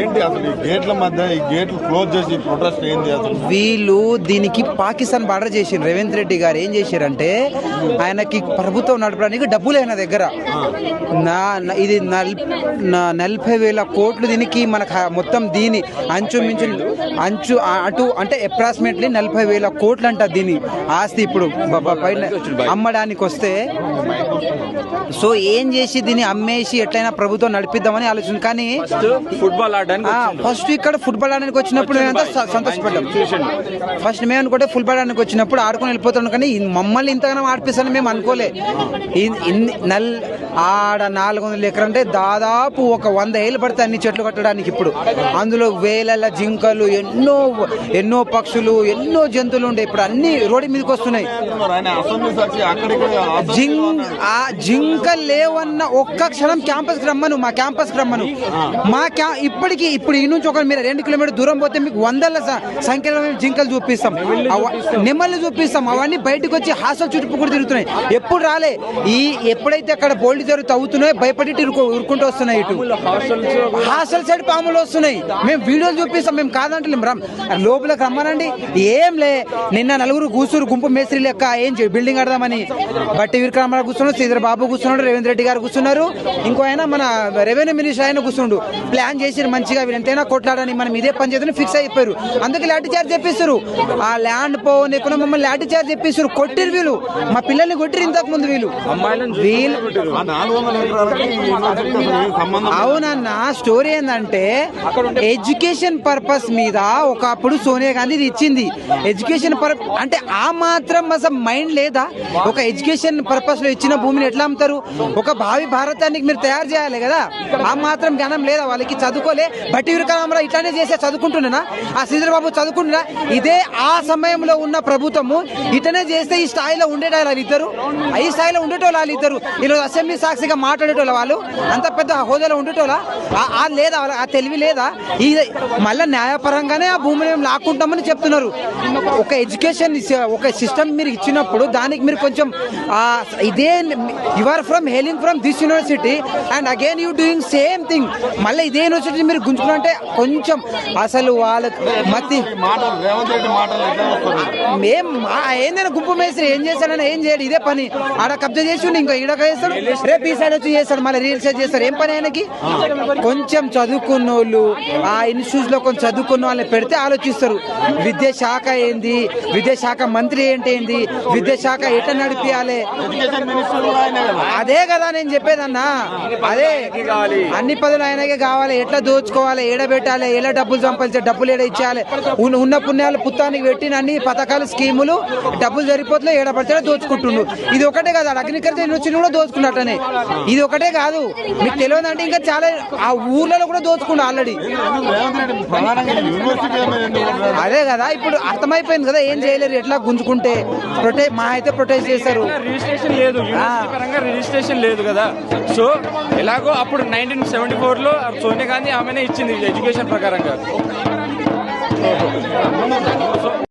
ఏంటి అసలు ఈ గేట్ల మధ్య ఈ గేట్లు క్లోజ్ చేసి ప్రొటెస్ట్ ఏంది అసలు? వీళ్ళు దీనికి పాకిస్తాన్ బార్డర్ చేసిండ్రు. రేవంత్ రెడ్డి గారు ఏం చేశారంటే ఆయనకి ప్రభుత్వం నడపడానికి డబ్బులు అయిన దగ్గర ఇది 40,000 కోట్లు దీనికి మనకు మొత్తం దీని అంచు అటు అంటే అప్రాక్సిమేట్లీ 40,000 కోట్లు అంట దీని ఆస్తి ఇప్పుడు పైన అమ్మడానికి వస్తే. సో ఏం చేసి దీన్ని అమ్మేసి ఎట్లయినా ప్రభుత్వం నడిపిద్దామని ఆలోచన. కానీ ఫుట్బాల్ ఆడడానికి ఫస్ట్ ఇక్కడ ఫుట్బాల్ ఆడడానికి వచ్చినప్పుడు మేమంతా సంతోషపడ్డాం. ఫస్ట్ మేము అనుకుంటే ఫుట్బాల్ ఆడడానికి వచ్చినప్పుడు ఆడుకొని వెళ్ళిపోతాం. కానీ మమ్మల్ని ఇంతగానో ఆడిపిస్తానని మేము అనుకోలే. ఆడ 400 ఎకరం అంటే దాదాపు ఒక 100 ఏళ్ళు పడతాయి అన్ని చెట్లు కట్టడానికి. ఇప్పుడు అందులో వేల జింకలు, ఎన్నో పక్షులు, ఎన్నో జంతువులు ఉండే. ఇప్పుడు అన్ని రోడ్డు మీదకి వస్తున్నాయి. జింకలు లేవన్న ఒక్క క్షణం క్యాంపస్కి రమ్మను, మా క్యాంపస్కి రమ్మను. ఇప్పుడు ఈ నుంచి ఒక మీరు 2 కిలోమీటర్ దూరం పోతే మీకు వందల సంఖ్యలో మేము జింకలు చూపిస్తాం, నెమ్మల్ని చూపిస్తాం. అవన్నీ బయటకు వచ్చి హాస్టల్ చుట్టూ కూడా తిరుగుతున్నాయి. ఎప్పుడు రాలే. ఎప్పుడైతే అక్కడ బోల్డ్ జరుగుతూ అవుతున్నాయో భయపడి ఉరుకుంటూ వస్తున్నాయి. ఇటు హాస్టల్ సైడ్ పాములు వస్తున్నాయి. మేము వీడియోలు చూపిస్తాం, మేము కాదంటే లోపలికి రమ్మనండి. ఏం లే, నిన్న 4 కూర్చురు గుంపు మేస్త్రి లెక్క ఏం బిల్డింగ్ కడదామని. బట్టి వీరరామారావు కూర్చున్నాడు, శ్రీధర్ బాబు కూర్చున్నాడు, రేవంత్ రెడ్డి గారు కూర్చున్నారు, ఇంకో ఆయన మన రెవెన్యూ మినిస్టర్ ఆయన కూర్చుండు. ప్లాన్ చేసి మంచిగా ఎంతైనా కొట్లాడని మనం ఇదే పని చేద్దని ఫిక్స్ అయిపోయారు. అందుకే లాఠీ చార్జ్ చెప్పిస్తారు. ఆ ల్యాండ్ పోనీకుండా మమ్మల్ని లాఠీ చార్జ్ చెప్పిస్తారు. కొట్టిరు వీళ్ళు, మా పిల్లల్ని కొట్టిరు ఇంతకు ముందు వీళ్ళు. అవునన్న, స్టోరీ ఏంటంటే ఎడ్యుకేషన్ పర్పస్ మీద ఒకప్పుడు సోనియా గాంధీ ఇది ఇచ్చింది. ఎడ్యుకేషన్ అంటే ఆ మాత్రం అసలు మైండ్ లేదా? ఒక ఎడ్యుకేషన్ పర్పస్ లో ఇచ్చిన భూమిని ఎట్లా అమ్ముతారు? ఒక భావి భారతానికి మీరు తయారు చేయాలి కదా. ఆ మాత్రం జ్ఞానం లేదా వాళ్ళకి? చదువుకోలే. బట్టి వీరరామారావు ఇట్లానే చేసే చదువుకుంటున్నా, ఆ శ్రీధర్ బాబు చదువుకుంటున్నా. ఇదే ఆ సమయంలో ఉన్న ప్రభుత్వము ఇట్లనే చేస్తే ఈ స్థాయిలో ఉండేటోళ్ళు వాళ్ళిద్దరు, ఈ స్థాయిలో ఉండేటోళ్ళు వాళ్ళిద్దరు. ఈరోజు అసెంబ్లీ సాక్షిగా మాట్లాడేటోళ్ళ వాళ్ళు అంత పెద్ద హోదాలో ఉండేటోళ్ళ లేదా? ఆ తెలివి లేదా? మళ్ళీ న్యాయపరంగానే ఆ భూమిని మేము లాక్కుంటామని చెప్తున్నారు. ఒక ఎడ్యుకేషన్ ఒక సిస్టమ్ మీరు ఇచ్చినప్పుడు దానికి మీరు కొంచెం ఇదే you are hailing from this university and again you doing same thing. మళ్ళీ ఇదే యూనివర్సిటీ మీరు గుంజుకుంటే కొంచెం అసలు వాళ్ళకి మతి. మేము ఏందైనా గుంపు మేస్త్రి ఏం చేశాడని ఏం చేయడు, ఇదే పని. ఆడ కబ్జా చేసి ఇంకా ఈడ చేస్తాడు, రేపు ఈ సైడ్ వచ్చి చేస్తాడు, మళ్ళీ రియల్ సైడ్ చేస్తారు. ఏం పని ఆయనకి? కొంచెం చదువుకున్న వాళ్ళు ఆ ఇన్స్టిట్యూట్స్ లో కొంచెం చదువుకున్న వాళ్ళని పెడితే ఆలోచిస్తారు. విద్యాశాఖ ఏంది, విద్యాశాఖ మంత్రి ఏంటి, విద్యాశాఖ ఎట్లా నడిపియాలి, అదే కదా నేను చెప్పేదన్నా. అదే అన్ని పదులు ఆయనకే కావాలి. ఎట్లా దోచుకోవాలి, ఏడబెట్టాలి, ఎలా డబ్బులు సంపాదించాలి, డబ్బులు ఏడ ఇచ్చేయాలి. ఉన్న పుణ్యాలు పుత్తానికి పెట్టిన అన్ని పథకాలు స్కీములు డబ్బులు సరిపోతున్నా ఏడబడితే దోచుకుంటుండు. ఇది ఒకటే కాదు, అగ్రికల్చర్ యూనివర్సిటీ కూడా దోచుకున్నట్టనే. ఇది ఒకటే కాదు, మీకు తెలియదు అంటే ఇంకా చాలా ఆ ఊర్లలో కూడా దోచుకుండు ఆల్రెడీ. అదే కదా ఇప్పుడు అర్థమైపోయింది కదా, ఏం చేయలేరు. ఎట్లా గుంజుకుంటే మా అయితే ప్రొటెస్ట్ చేస్తారు. రిజిస్ట్రేషన్ లేదు, రిజిస్ట్రేషన్ లేదు కదా. సో ఎలాగో అప్పుడు 1974లో సోనియా గాంధీ ఆమెనే ఇచ్చింది ఎడ్యుకేషన్ ప్రకారంగా.